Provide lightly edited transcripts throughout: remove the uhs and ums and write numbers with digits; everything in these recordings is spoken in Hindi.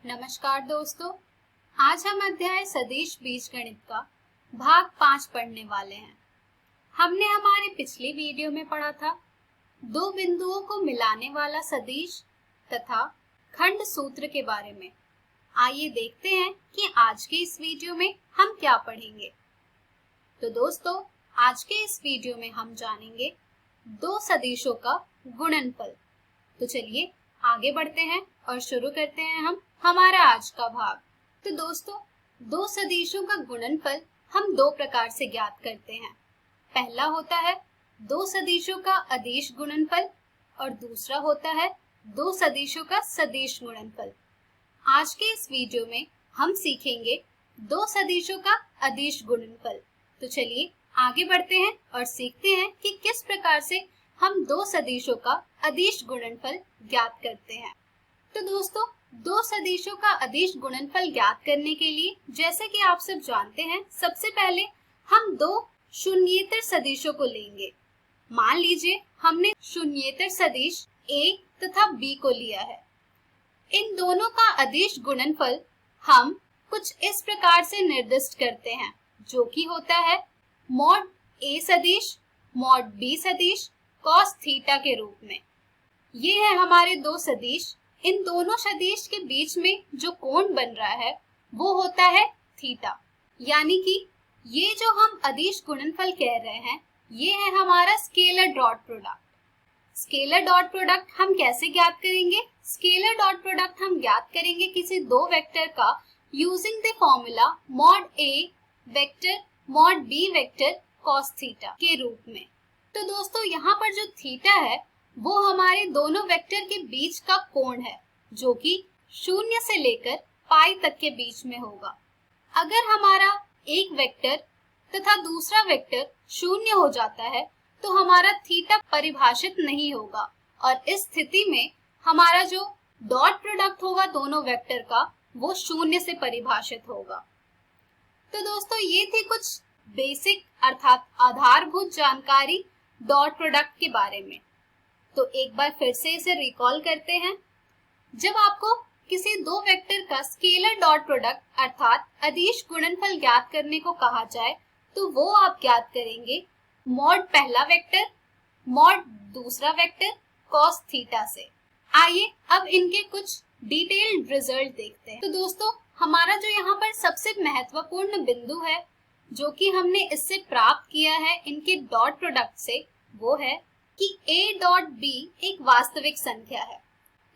नमस्कार दोस्तों, आज हम अध्याय सदिश बीजगणित का भाग 5 पढ़ने वाले हैं। हमने हमारे पिछली वीडियो में पढ़ा था दो बिंदुओं को मिलाने वाला सदिश तथा खंड सूत्र के बारे में। आइए देखते हैं कि आज के इस वीडियो में हम क्या पढ़ेंगे। तो दोस्तों, आज के इस वीडियो में हम जानेंगे दो सदिशों का गुणनफल। तो चलिए आगे बढ़ते हैं और शुरू करते हैं हम हमारा आज का भाग। तो दोस्तों, दो सदिशों का गुणनफल हम दो प्रकार से ज्ञात करते हैं। पहला होता है दो सदिशों का अदिश गुणनफल और दूसरा होता है दो सदिशों का सदिश गुणनफल। आज के इस वीडियो में हम सीखेंगे दो सदिशों का अदिश गुणनफल। तो चलिए आगे बढ़ते हैं और सीखते हैं कि किस प्रकार से हम दो सदिशों का अदिश गुणनफल ज्ञात करते हैं। तो दोस्तों, दो सदिशों का अदिश गुणनफल ज्ञात करने के लिए जैसे कि आप सब जानते हैं, सबसे पहले हम दो शून्येतर सदिशों को लेंगे। मान लीजिए हमने शून्येतर सदिश a तथा b को लिया है। इन दोनों का अदिश गुणनफल हम कुछ इस प्रकार से निर्दिष्ट करते हैं, जो कि होता है मॉड a सदिश मॉड b सदिश cos थीटा के रूप में। ये है हमारे दो सदिश। इन दोनों सदिश के बीच में जो कोण बन रहा है वो होता है थीटा। यानी कि ये जो हम अदिश गुणनफल कह रहे हैं, ये है हमारा scaler dot product. Scaler dot product हम कैसे ज्ञात करेंगे? स्केलर डॉट प्रोडक्ट हम ज्ञात करेंगे किसी दो वेक्टर का using the formula mod a vector mod b vector cos theta के रूप में। तो दोस्तों, यहाँ पर जो थीटा है वो हमारे दोनों वेक्टर के बीच का कोण है, जो कि 0 से लेकर पाई तक के बीच में होगा। अगर हमारा एक वेक्टर तथा दूसरा वेक्टर 0 हो जाता है तो हमारा थीटा परिभाषित नहीं होगा और इस स्थिति में हमारा जो डॉट प्रोडक्ट होगा दोनों वेक्टर का वो 0 से परिभाषित होगा। तो दोस्तों, ये थी कुछ बेसिक अर्थात आधारभूत जानकारी डॉट प्रोडक्ट के बारे में। तो एक बार फिर से इसे रिकॉल करते हैं। जब आपको किसी दो वेक्टर का स्केलर डॉट प्रोडक्ट अर्थात अदिश गुणनफल ज्ञात करने को कहा जाए तो वो आप ज्ञात करेंगे मॉड पहला वेक्टर मॉड दूसरा वेक्टर cos थीटा से। आइए अब इनके कुछ डिटेल्ड रिजल्ट देखते हैं। तो दोस्तों, हमारा जो यहाँ पर सबसे महत्वपूर्ण बिंदु है जो कि हमने इससे प्राप्त किया है इनके डॉट प्रोडक्ट से, वो है कि a डॉट b एक वास्तविक संख्या है।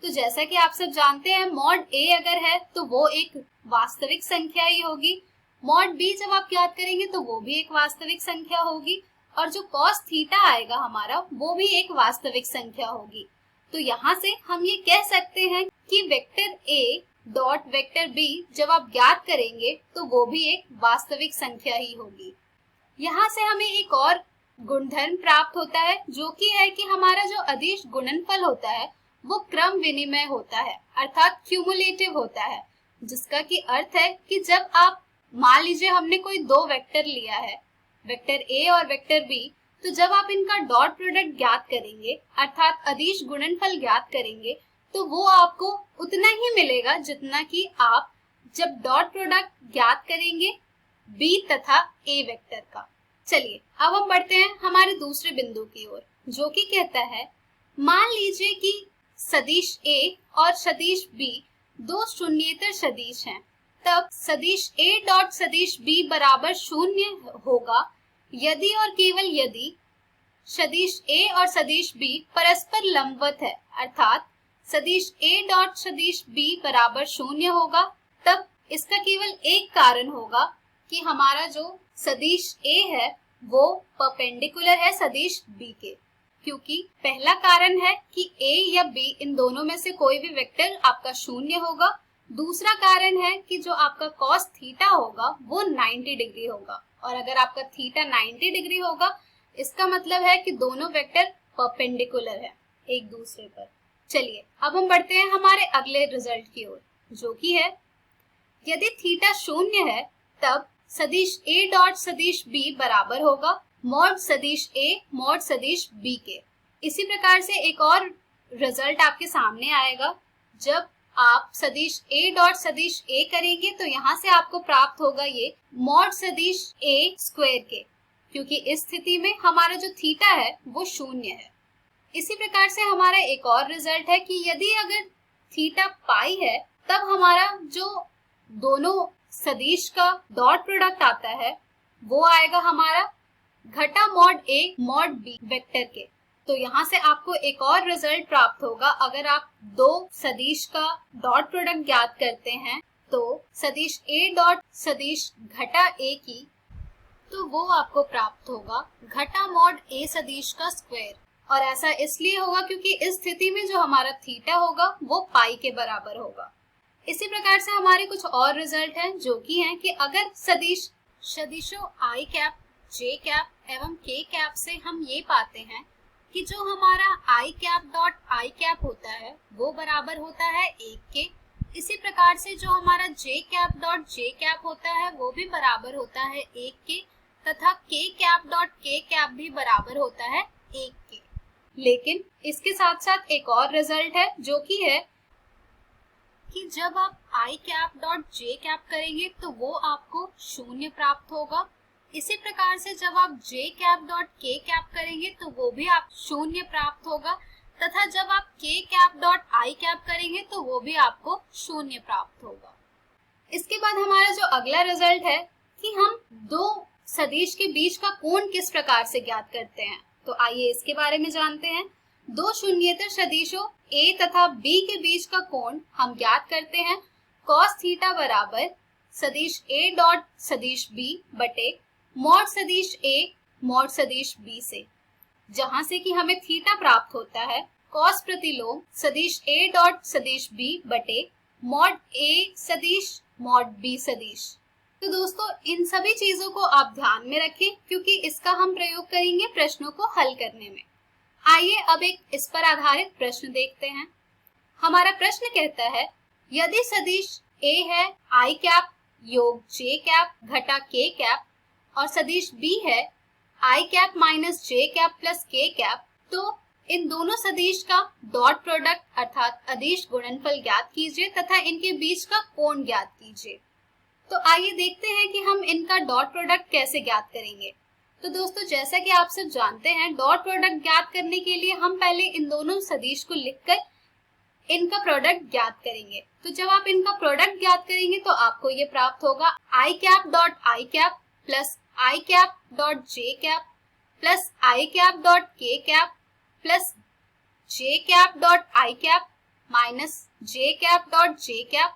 तो जैसा कि आप सब जानते हैं, मॉड a अगर है तो वो एक वास्तविक संख्या ही होगी। मॉड b जब आप ज्ञात करेंगे तो वो भी एक वास्तविक संख्या होगी और जो cos थीटा आएगा हमारा वो भी एक वास्तविक संख्या होगी। तो यहाँ से हम ये कह सकते हैं कि vector a dot vector b जब आप ज्ञात करेंगे तो वो भी एक वास्तविक संख्या ही होगी। यहाँ से हमें एक और गुणधर्म प्राप्त होता है, जो कि है कि हमारा जो अदिश गुणनफल होता है वो क्रम विनिमय होता है अर्थात क्यूमुलेटिव होता है, जिसका कि अर्थ है कि जब आप मान लीजिए हमने कोई दो वेक्टर लिया है, वेक्टर a और वेक्टर b, तो जब आप इनका डॉट प्रोडक्ट ज्ञात करेंगे अर्थात अदिश गुणनफल ज्ञात करेंगे तो वो आपको उतना ही मिलेगा जितना कि आप जब डॉट प्रोडक्ट ज्ञात करेंगे b तथा a वेक्टर का। चलिए अब हम बढ़ते हैं हमारे दूसरे बिंदु की ओर, जो कि कहता है मान लीजिए कि सदिश a और सदिश b दो शून्येतर सदिश हैं, तब सदिश a डॉट सदिश b बराबर 0 होगा यदि और केवल यदि सदिश a और सदिश b परस्पर लंबवत है अर्थात सदिश a डॉट सदिश b बराबर 0 होगा। तब इसका केवल एक कारण होगा कि हमारा जो सदिश a है वो परपेंडिकुलर है सदिश b के, क्योंकि पहला कारण है कि a या b इन दोनों में से कोई भी वेक्टर आपका 0 होगा। दूसरा कारण है कि जो आपका cos थीटा होगा वो 90 डिग्री होगा, और अगर आपका थीटा 90 डिग्री होगा इसका मतलब है कि दोनों वेक्टर परपेंडिकुलर है एक दूसरे पर। चलिए अब हम बढ़ते हैं हमारे अगले रिजल्ट की ओर, जो कि है यदि थीटा 0 है तब सदिश a डॉट सदिश b बराबर होगा मॉड सदिश a मॉड सदिश b के। इसी प्रकार से एक और रिजल्ट आपके सामने आएगा जब आप सदिश a डॉट सदिश a करेंगे तो यहाँ से आपको प्राप्त होगा ये मॉड सदिश a स्क्वायर के, क्योंकि इस स्थिति में हमारा जो थीटा है वो शून्य है। इसी प्रकार से हमारा एक और रिजल्ट है कि यदि अगर थीटा पाई है तब हमारा जो दोनों सदिश का डॉट प्रोडक्ट आता है वो आएगा हमारा घटा mod a mod b vector के। तो यहाँ से आपको एक और रिजल्ट प्राप्त होगा। अगर आप दो सदिश का डॉट प्रोडक्ट ज्ञात करते हैं तो सदिश a डॉट सदिश घटा a की, तो वो आपको प्राप्त होगा घटा मॉड a सदिश का स्क्वायर। और ऐसा इसलिए होगा क्योंकि इस स्थिति में जो हमारा थीटा होगा वो पाई के बराबर होगा। इसी प्रकार से हमारे कुछ और रिजल्ट हैं जो कि हैं कि अगर सदिशों i कैप, j कैप एवं k कैप से हम ये पाते हैं कि जो हमारा i cap dot i cap होता है वो बराबर होता है 1 के। इसी प्रकार से जो हमारा j cap dot j cap होता है वो भी बराबर होता है 1 के, तथा k cap dot k cap भी बराबर होता है 1 के। लेकिन इसके साथ साथ एक और रिजल्ट है जो कि है कि जब आप i cap dot j cap करेंगे तो वो आपको शून्य प्राप्त होगा। इसी प्रकार से जब आप j cap dot k cap करेंगे तो वो भी आप शून्य प्राप्त होगा, तथा जब आप k cap dot i cap करेंगे तो वो भी आपको शून्य प्राप्त होगा। इसके बाद हमारा जो अगला रिजल्ट है कि हम दो सदिश के बीच का कोण किस प्रकार से ज्ञात करते हैं, तो आइए इसके बारे में जानते हैं। दो शून्येतर सदिशों a तथा b के बीच का कोण हम ज्ञात करते हैं cos थीटा बराबर सदिश a डॉट सदिश b बटे मॉड सदिश a मॉड सदिश b से, जहां से कि हमें थीटा प्राप्त होता है cos प्रतिलोम सदिश a डॉट सदिश b बटे मॉड a सदिश मॉड b सदिश। तो दोस्तों इन सभी चीजों को आप ध्यान में रखें क्योंकि इसका हम प्रयोग करेंगे प्रश्नों को हल करने में। आइए अब एक इस पर आधारित प्रश्न देखते हैं। हमारा प्रश्न कहता है यदि सदिश a है i कैप योग j कैप घटा k कैप और सदिश b है i cap minus j cap plus k cap, तो इन दोनों सदिश का डॉट प्रोडक्ट अर्थात अदिश गुणनफल ज्ञात कीजिए तथा इनके बीच का कोण ज्ञात कीजिए। तो आइए देखते हैं कि हम इनका डॉट प्रोडक्ट कैसे ज्ञात करेंगे। तो दोस्तों जैसा कि आप सब जानते हैं डॉट प्रोडक्ट ज्ञात करने के लिए हम पहले इन दोनों सदिश को लिखकर इनका प्रोडक्ट ज्ञात करेंगे। तो जब आप इनका प्रोडक्ट ज्ञात करेंगे तो आपको ये प्राप्त होगा i cap dot i cap plus i cap dot j cap plus i cap dot k cap plus j cap dot i cap minus j cap dot j cap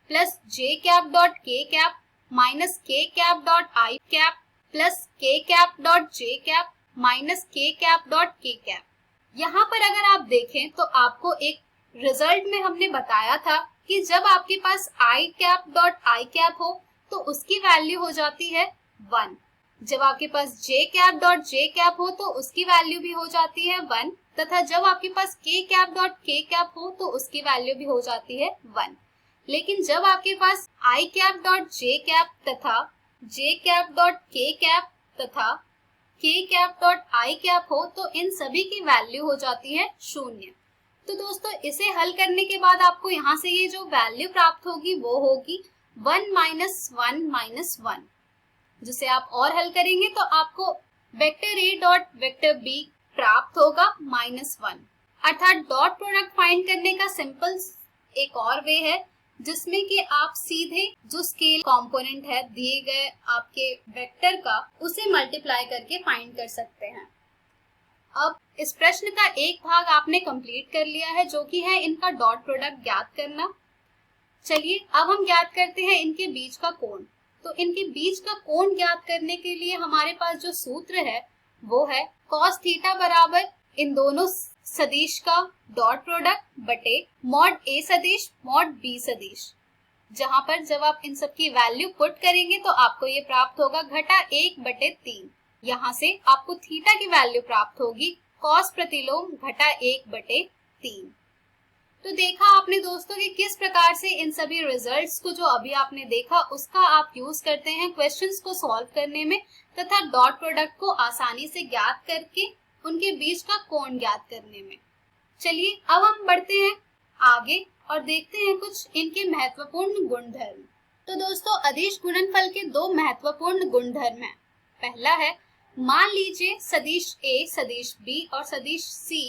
plus j cap dot k cap minus k cap dot i cap plus k cap dot j cap minus k cap dot k cap. यहाँ पर अगर आप देखें तो आपको एक रिजल्ट में हमने बताया था कि जब आपके पास i cap dot i cap हो तो उसकी वैल्यू हो जाती है 1। जब आपके पास j cap dot j cap हो तो उसकी वैल्यू भी हो जाती है 1, तथा जब आपके पास k cap dot k cap हो तो उसकी वैल्यू भी हो जाती है 1। लेकिन जब आपके पास i cap dot j cap तथा j cap dot k cap तथा k cap dot i cap हो तो इन सभी की वैल्यू हो जाती है 0। तो दोस्तों इसे हल करने के बाद आपको यहाँ से ये जो वैल्यू प्राप्त होगी वो होगी 1 माइनस 1 माइनस 1, जिसे आप और हल करेंगे तो आपको vector a dot vector b प्राप्त होगा -1। अर्थात डॉट प्रोडक्ट फाइंड करने का सिंपल एक और वे है जिसमें कि आप सीधे जो स्केल कंपोनेंट है दिए गए आपके वेक्टर का उसे मल्टीप्लाई करके फाइंड कर सकते हैं। अब इस प्रश्न का एक भाग आपने कंप्लीट कर लिया है जो कि है इनका डॉट प्रोडक्ट ज्ञात करना। चलिए अब हम ज्ञात करते हैं इनके बीच का कोण। तो इनके बीच का कोण ज्ञात करने के लिए हमारे पास जो सूत्र है वो है cos थीटा बराबर इन दोनों सदिश का डॉट प्रोडक्ट बटे मॉड a सदिश मॉड b सदिश, जहां पर जब आप इन सब की वैल्यू पुट करेंगे तो आपको ये प्राप्त होगा घटा 1 बटे 3। यहाँ से आपको थीटा की वैल्यू प्राप्त होगी cos प्रतिलोम घटा 1 बटे 3। तो देखा आपने दोस्तों कि किस प्रकार से इन सभी रिजल्ट्स को जो अभी आपने देखा उसका आप यूज करते हैं क्वेश्चंस को सॉल्व करने में तथा डॉट प्रोडक्ट को आसानी से ज्ञात करके उनके बीच का कोण ज्ञात करने में। चलिए अब हम बढ़ते हैं आगे और देखते हैं कुछ इनके महत्वपूर्ण गुणधर्म। तो दोस्तों, अदिश गुणनफल के दो महत्वपूर्ण गुणधर्म हैं। पहला है, मान लीजिए सदिश A, सदिश B और सदिश C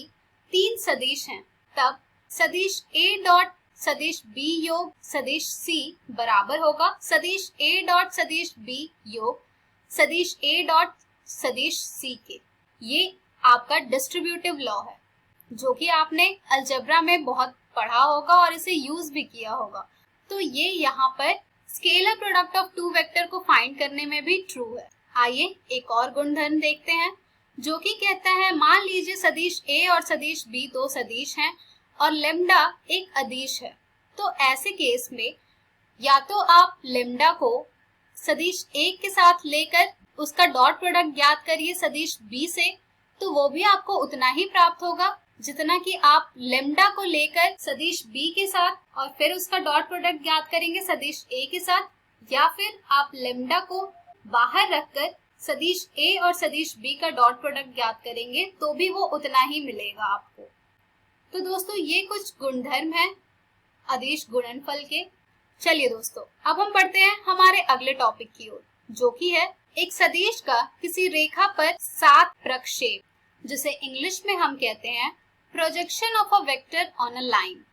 तीन सदिश हैं, तब सदिश A डॉट सदिश B योग सदिश C बराबर होगा सदिश A डॉट सदिश B योग सदिश A डॉट सदिश C के। ये आपका डिस्ट्रीब्यूटिव लॉ है, जो कि आपने अलजेब्रा में बहुत पढ़ा होगा और इसे यूज भी किया होगा। तो ये यहाँ पर scalar product of two vector को फाइंड करने में भी ट्रू है। आइए एक और गुणधर्म देखते हैं, जो कि कहता है मान लीजिए सदिश A और सदिश B दो सदिश हैं और लेम्डा एक अदिश है। तो ऐसे केस में या तो आप लेम्डा को सदिश A के साथ लेकर उसका डॉट प्रोडक्ट ज्ञात करिए सदिश B से, तो वो भी आपको उतना ही प्राप्त होगा जितना कि आप लेम्डा को लेकर सदिश B के साथ और फिर उसका डॉट प्रोडक्ट ज्ञात करेंगे सदिश A के साथ, या फिर आप लेम्डा को बाहर रखकर सदिश A और सदिश B का डॉट प्रोडक्ट ज्ञात करेंगे तो भी वो उतना ही मिलेगा आपको। तो दोस्तों, ये कुछ गुणधर्म हैं अदिश गुणनफल के। चलिए दोस्तों, अब हम बढ़ते हैं हमारे अगले टॉपिक की ओर, जो कि है एक सदिश का किसी रेखा पर सात प्रक्षेप, जिसे इंग्लिश में हम कहते हैं projection of a vector on a line.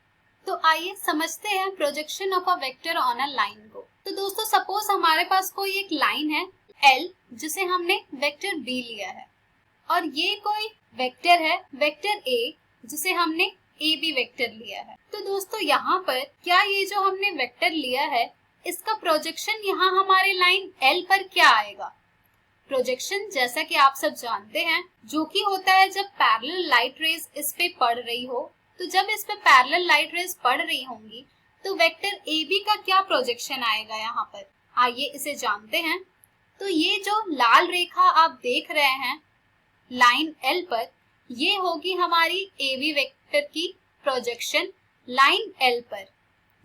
तो आइए समझते हैं projection of a vector on a line को। तो दोस्तों, सपोज हमारे पास कोई एक लाइन है L, जिसे हमने वेक्टर B लिया है, और ये कोई वेक्टर है वेक्टर A, जिसे हमने AB वेक्टर लिया है। तो दोस्तों, यहाँ पर क्या ये जो हमने वेक्टर लिया है, इसका प्रोजेक्शन यहाँ हमारे लाइन L पर क्या आएगा? प्रोजेक्शन, जैसा कि आप सब जानते हैं, जो कि होता है जब पैरेलल लाइट रेज इस पे पड़ रही हो। तो जब इस पे पैरेलल लाइट रेज पड़ रही होंगी तो वेक्टर AB का क्या प्रोजेक्शन आएगा यहाँ पर? आइए इसे जानते हैं। तो ये जो लाल रेखा आप देख रहे हैं लाइन L पर, ये होगी हमारी AB वेक्टर की प्रोजेक्शन लाइन L पर,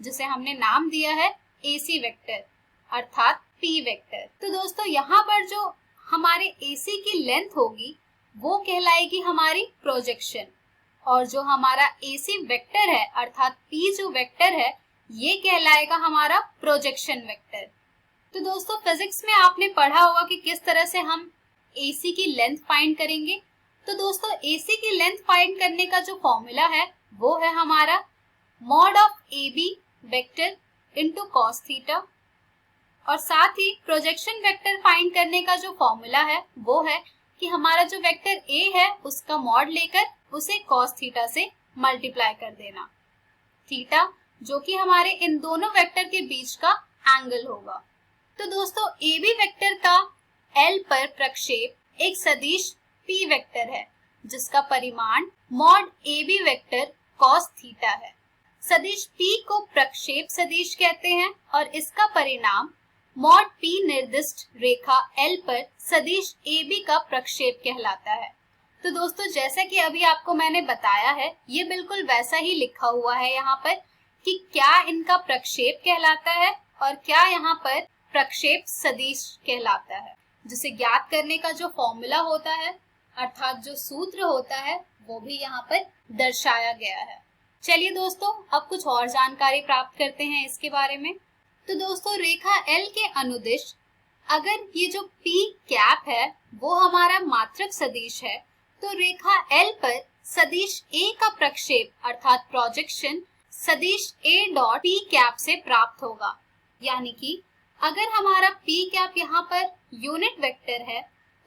जिसे हमने नाम दिया है AC वेक्टर अर्थात P वेक्टर। तो दोस्तों, यहाँ पर जो हमारे AC की लेंथ होगी वो कहलाएगी हमारी प्रोजेक्शन, और जो हमारा AC वेक्टर है अर्थात P जो वेक्टर है, ये कहलाएगा हमारा प्रोजेक्शन वेक्टर। तो दोस्तों, फिजिक्स में आपने पढ़ा होगा कि किस तरह से हम AC की लेंथ फाइंड करेंगे। तो दोस्तों, AC की लेंथ फाइंड करने का जो फॉर्मूला है वो है हमारा mod of AB vector into cos theta, और साथ ही प्रोजेक्शन वेक्टर फाइंड करने का जो फॉर्मूला है वो है कि हमारा जो वेक्टर A है उसका मॉड लेकर उसे cos थीटा से मल्टीप्लाई कर देना, थीटा जो कि हमारे इन दोनों वेक्टर के बीच का एंगल होगा। तो दोस्तों, AB वेक्टर का L पर प्रक्षेप एक सदिश P वेक्टर है, जिसका परिमाण mod AB vector cos theta है। सदिश P को प्रक्षेप सदिश कहते हैं और इसका परिणाम मॉड P निर्दिष्ट रेखा L पर सदिश AB का प्रक्षेप कहलाता है। तो दोस्तों, जैसा कि अभी आपको मैंने बताया है, ये बिल्कुल वैसा ही लिखा हुआ है यहाँ पर कि क्या इनका प्रक्षेप कहलाता है और क्या यहाँ पर प्रक्षेप सदिश कहलाता है, जिसे ज्ञात करने का जो फॉर्मूला होता है अर्थात जो सूत्र होता है वो भी यहाँ पर दर्शाया गया है। चलिए दोस्तों, अब कुछ और जानकारी प्राप्त करते हैं इसके बारे में। तो दोस्तों, रेखा L के अनुदिश अगर ये जो P कैप है वो हमारा मात्रक सदिश है, तो रेखा L पर सदिश A का प्रक्षेप अर्थात प्रोजेक्शन सदिश A डॉट P कैप से प्राप्त होगा। यानी कि अगर हमारा P कैप यहाँ पर यूनिट वेक्टर है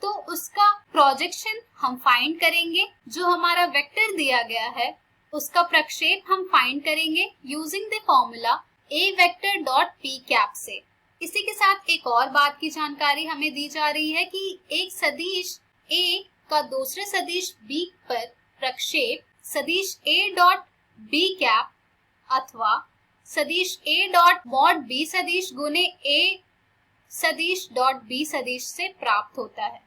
तो उसका प्रोजेक्शन हम फाइंड करेंगे, जो हमारा वेक्टर दिया गया है उसका प्रक्षेप हम फाइंड करेंगे using the formula A vector dot P cap से। इसी के साथ एक और बात की जानकारी हमें दी जा रही है कि एक सदिश A का दूसरे सदिश B पर प्रक्षेप सदिश A डॉट B कैप अथवा सदिश A डॉट मॉड B सदिश गुने A सदिश डॉट B सदिश से प्राप्त होता है।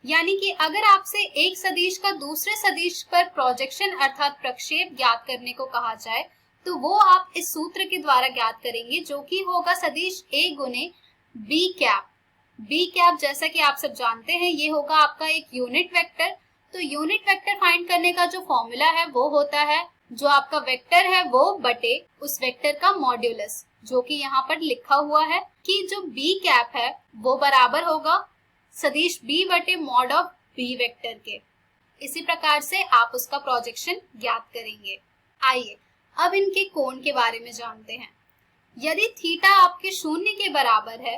यानी कि अगर आपसे एक सदिश का दूसरे सदिश पर प्रोजेक्शन अर्थात प्रक्षेप ज्ञात करने को कहा जाए तो वो आप इस सूत्र के द्वारा ज्ञात करेंगे, जो कि होगा सदिश A गुने B कैप। B कैप जैसा कि आप सब जानते हैं ये होगा आपका एक यूनिट वेक्टर। तो यूनिट वेक्टर फाइंड करने का जो फॉर्मूला है वो होता है जो आपका वेक्टर है वो बटे उस वेक्टर का मॉड्यूलस, जो कि यहाँ पर लिखा हुआ है कि जो बी कैप है वो बराबर होगा सदिश बी बटे मॉड ऑफ बी वेक्टर के। इसी प्रकार से आप उसका प्रोजेक्शन ज्ञात करेंगे। आइए अब इनके कोण के बारे में जानते हैं। यदि थीटा आपके शून्य के बराबर है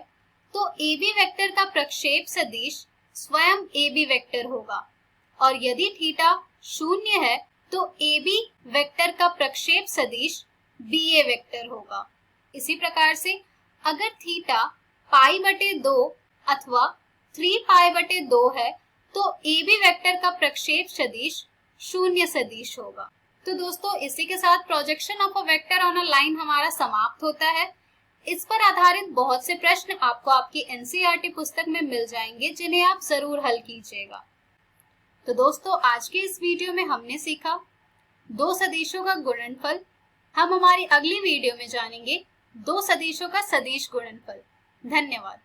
तो ए बी वेक्टर का प्रक्षेप सदिश स्वयं ए बी वेक्टर होगा, और यदि थीटा शून्य है तो ए बी वेक्टर का प्रक्षेप सदिश बी ए वेक्टर होगा। इसी प्रकार से अगर थीटा पाई बटे 2 अथवा 3 पाई बटे 2 है तो ए बी वेक्टर का प्रक्षेप सदिश शून्य सदिश होगा। तो दोस्तों इसी के साथ projection of a vector on a line हमारा समाप्त होता है। इस पर आधारित बहुत से प्रश्न आपको आपकी एनसीईआरटी पुस्तक में मिल जाएंगे, जिन्हें आप जरूर हल कीजिएगा। तो दोस्तों आज के इस वीडियो में हमने सीखा दो सदिशों का गुणनफल। हम हमारी अगली वीडियो में जानेंगे दो सदिशों का सदिश गुणनफल। धन्यवाद।